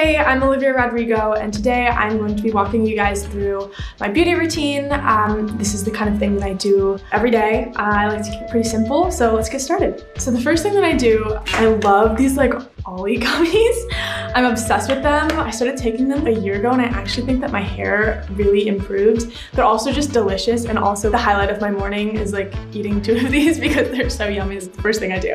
Hey, I'm Olivia Rodrigo, and today I'm going to be walking you guys through my beauty routine. This is the kind of thing that I do every day. I like to keep it pretty simple, so let's get started. So the first thing that I do, I love these like Ollie gummies. I'm obsessed with them. I started taking them a year ago and I actually think that my hair really improved. They're also just delicious, and also the highlight of my morning is like eating 2 of these because they're so yummy. It's the first thing I do.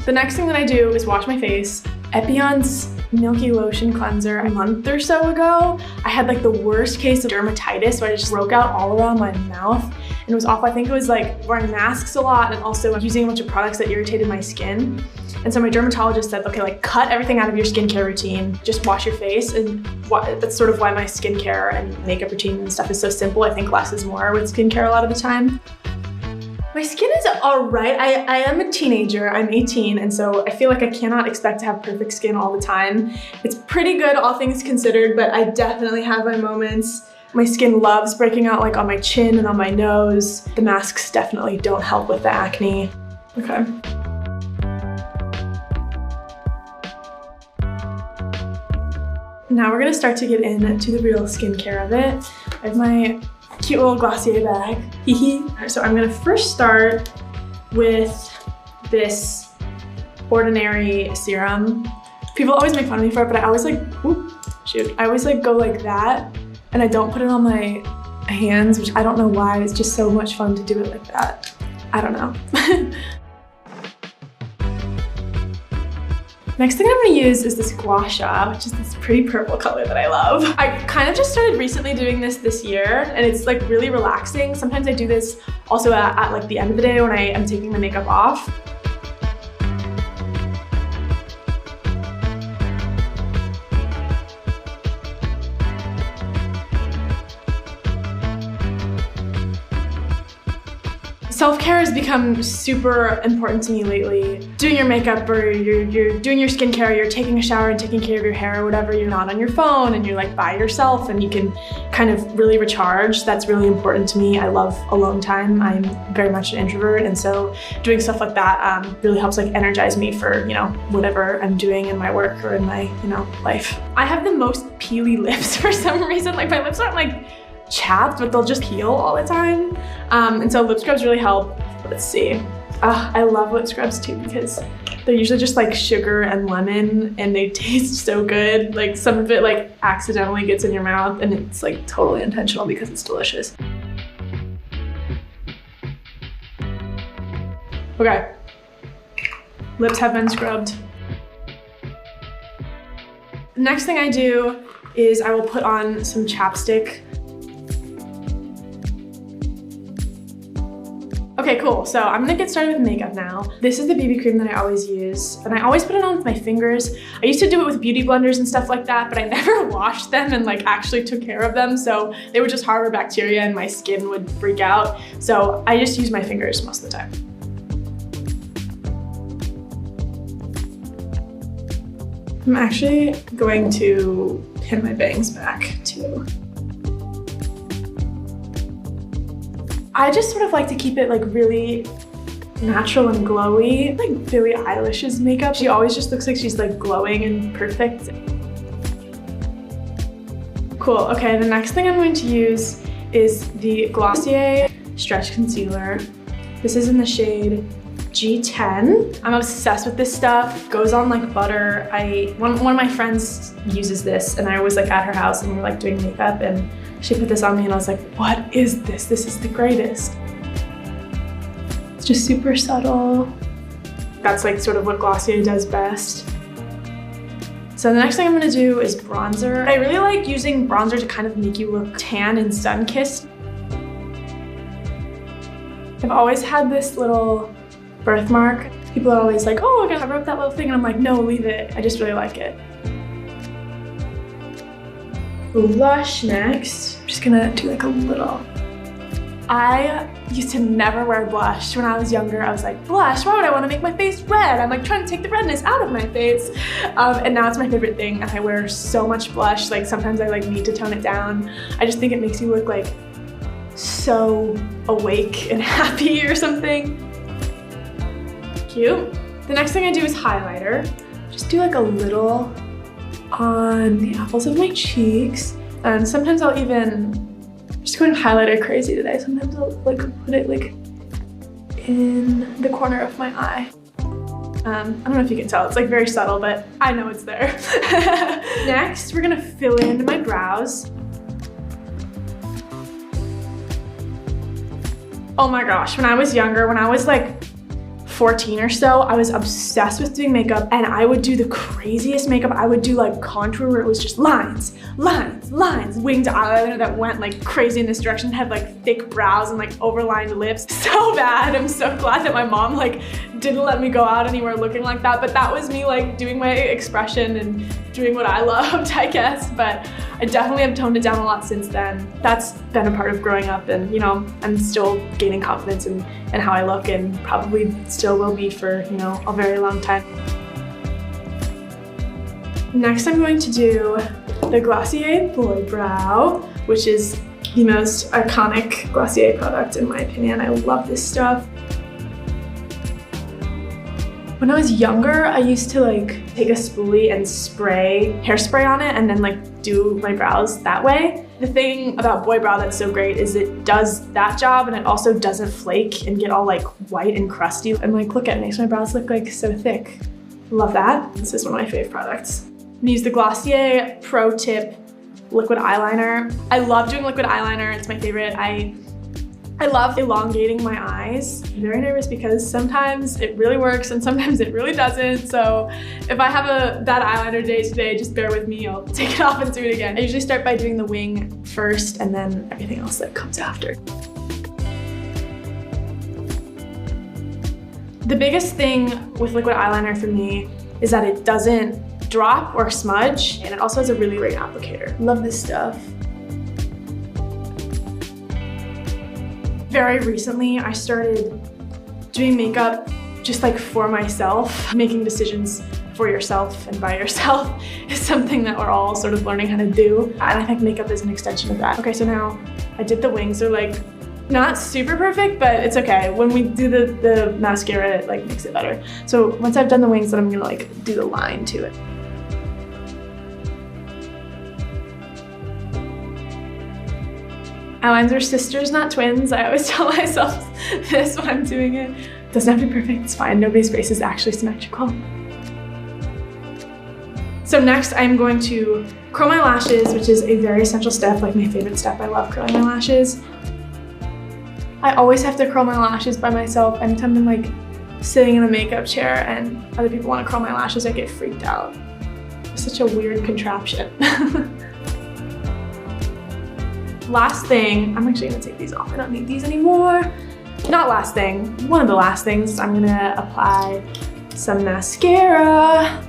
The next thing that I do is wash my face. Epion's Milky Lotion Cleanser. A month or so ago, I had like the worst case of dermatitis, so I just broke out all around my mouth and it was awful. I think it was like wearing masks a lot and also using a bunch of products that irritated my skin. And so my dermatologist said, okay, like cut everything out of your skincare routine, just wash your face. And that's sort of why my skincare and makeup routine and stuff is so simple. I think less is more with skincare a lot of the time. My skin is all right. I am a teenager, I'm 18, and so I feel like I cannot expect to have perfect skin all the time. It's pretty good, all things considered, but I definitely have my moments. My skin loves breaking out like on my chin and on my nose. The masks definitely don't help with the acne. Okay. Now we're gonna start to get into the real skincare of it. I have my cute little Glossier bag, So I'm gonna first start with this Ordinary serum. People always make fun of me for it, but I always like, I always like go like that, and I don't put it on my hands, which I don't know why. It's just so much fun to do it like that. I don't know. Next thing I'm gonna use is this Gua Sha, which is this pretty purple color that I love. I kind of just started recently doing this year, and it's like really relaxing. Sometimes I do this also at like the end of the day when I am taking the makeup off. Self-care has become super important to me lately. Doing your makeup, or you're doing your skincare, you're taking a shower and taking care of your hair or whatever, you're not on your phone and you're like by yourself and you can kind of really recharge. That's really important to me. I love alone time. I'm very much an introvert, and so doing stuff like that really helps like energize me for, you know, whatever I'm doing in my work or in my, you know, life. I have the most peely lips for some reason. Like my lips aren't like chapped, but they'll just peel all the time. And so lip scrubs really help. Let's see. I love lip scrubs too because they're usually just like sugar and lemon and they taste so good. Like some of it like accidentally gets in your mouth and it's like totally intentional because it's delicious. Okay, lips have been scrubbed. The next thing I do is I will put on some chapstick. Okay, cool. So I'm gonna get started with makeup now. This is the BB cream that I always use, and I always put it on with my fingers. I used to do it with beauty blenders and stuff like that, but I never washed them and like actually took care of them, so they would just harbor bacteria and my skin would freak out. So I just use my fingers most of the time. I'm actually going to pin my bangs back too. I just sort of like to keep it like really natural and glowy. Like Billie Eilish's makeup, she always just looks like she's like glowing and perfect. Cool, okay, the next thing I'm going to use is the Glossier Stretch Concealer. This is in the shade G10. I'm obsessed with this stuff. Goes on like butter. One of my friends uses this and I was like at her house and we were like doing makeup and she put this on me and I was like, what is this? This is the greatest. It's just super subtle. That's like sort of what Glossier does best. So the next thing I'm gonna do is bronzer. I really like using bronzer to kind of make you look tan and sun-kissed. I've always had this little birthmark. People are always like, oh, I gotta cover up that little thing. And I'm like, no, leave it. I just really like it. Blush next. I'm just gonna do like a little. I used to never wear blush when I was younger. I was like, blush, why would I want to make my face red? I'm like trying to take the redness out of my face. And now it's my favorite thing and I wear so much blush. Like sometimes I like need to tone it down. I just think it makes you look like so awake and happy or something. Cute. The next thing I do is highlighter. Just do like a little on the apples of my cheeks. And sometimes I'll even, I'm just going highlighter crazy today. Sometimes I'll like put it like in the corner of my eye. I don't know if you can tell, it's like very subtle, but I know it's there. Next, we're gonna fill in my brows. Oh my gosh, when I was younger, when I was like 14 or so, I was obsessed with doing makeup, and I would do the craziest makeup. I would do like contour where it was just lines, lines, lines, winged eyeliner that went like crazy in this direction, had like thick brows and like overlined lips. So bad. I'm so glad that my mom like didn't let me go out anywhere looking like that, but that was me like doing my expression and doing what I loved, I guess. But I definitely have toned it down a lot since then. That's been a part of growing up, and you know, I'm still gaining confidence in how I look, and probably still will be for, you know, a very long time. Next, I'm going to do the Glossier Boy Brow, which is the most iconic Glossier product in my opinion. I love this stuff. When I was younger, I used to like take a spoolie and spray hairspray on it and then like do my brows that way. The thing about Boy Brow that's so great is it does that job, and it also doesn't flake and get all like white and crusty. And like, look at it, makes my brows look like so thick. Love that. This is one of my fave products. I'm gonna use the Glossier Pro Tip liquid eyeliner. I love doing liquid eyeliner, it's my favorite. I love elongating my eyes. I'm very nervous because sometimes it really works and sometimes it really doesn't. So if I have a bad eyeliner day today, just bear with me. I'll take it off and do it again. I usually start by doing the wing first and then everything else that comes after. The biggest thing with liquid eyeliner for me is that it doesn't drop or smudge, and it also has a really great applicator. Love this stuff. Very recently, I started doing makeup just like for myself. Making decisions for yourself and by yourself is something that we're all sort of learning how to do. And I think makeup is an extension of that. Okay, so now I did the wings. They're like not super perfect, but it's okay. When we do the mascara, it like makes it better. So once I've done the wings, then I'm gonna like do the line to it. Eyelines are sisters, not twins. I always tell myself this when I'm doing it. Doesn't have to be perfect, it's fine. Nobody's face is actually symmetrical. So next I'm going to curl my lashes, which is a very essential step, like my favorite step. I love curling my lashes. I always have to curl my lashes by myself. Anytime I'm like sitting in a makeup chair and other people want to curl my lashes, I get freaked out. It's such a weird contraption. Last thing, I'm actually gonna take these off. I don't need these anymore. Not last thing, one of the last things, I'm gonna apply some mascara.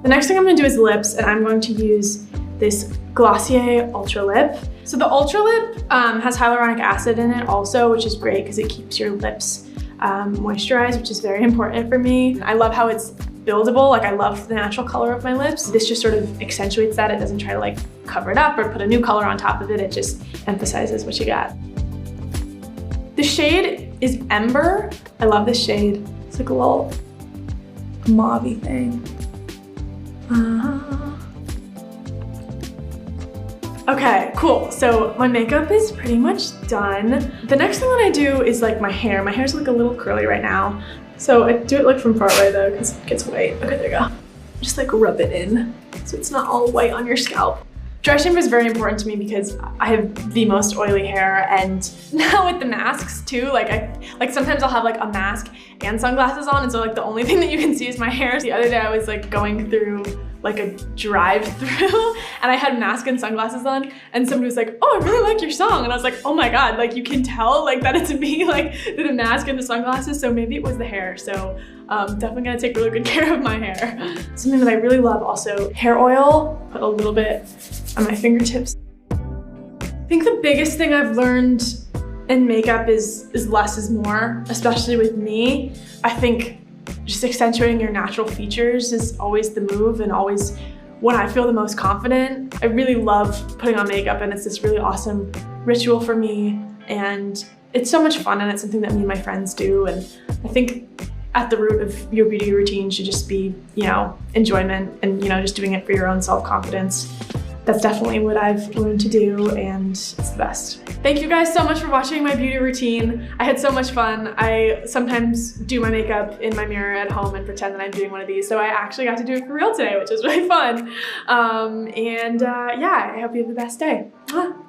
The next thing I'm gonna do is lips, and I'm going to use this Glossier Ultra Lip. So the Ultra Lip has hyaluronic acid in it also, which is great because it keeps your lips moisturized, which is very important for me. I love how it's buildable. Like, I love the natural color of my lips. This just sort of accentuates that. It doesn't try to like cover it up or put a new color on top of it. It just emphasizes what you got. The shade is Ember. I love this shade. It's like a little mauve-y thing. Okay, cool. So my makeup is pretty much done. The next thing that I do is like my hair. My hair's like a little curly right now. So I do it like from far away though, because it gets white. Okay, there you go. Just like rub it in so it's not all white on your scalp. Dry shampoo is very important to me because I have the most oily hair, and now with the masks too, like sometimes I'll have like a mask and sunglasses on, and so like the only thing that you can see is my hair. The other day I was like going through like a drive-through and I had mask and sunglasses on, and somebody was like, "Oh, I really like your song," and I was like, "Oh my god, like you can tell like that it's me, like the mask and the sunglasses." So maybe it was the hair. So definitely gonna take really good care of my hair. Something that I really love also, hair oil. Put a little bit on my fingertips. I think the biggest thing I've learned in makeup is less is more, especially with me. I think just accentuating your natural features is always the move, and always when I feel the most confident. I really love putting on makeup, and it's this really awesome ritual for me, and it's so much fun, and it's something that me and my friends do. And I think at the root of your beauty routine should just be, you know, enjoyment and, you know, just doing it for your own self-confidence. That's definitely what I've learned to do, and it's the best. Thank you guys so much for watching my beauty routine. I had so much fun. I sometimes do my makeup in my mirror at home and pretend that I'm doing one of these, so I actually got to do it for real today, which is really fun. Yeah, I hope you have the best day. Mwah.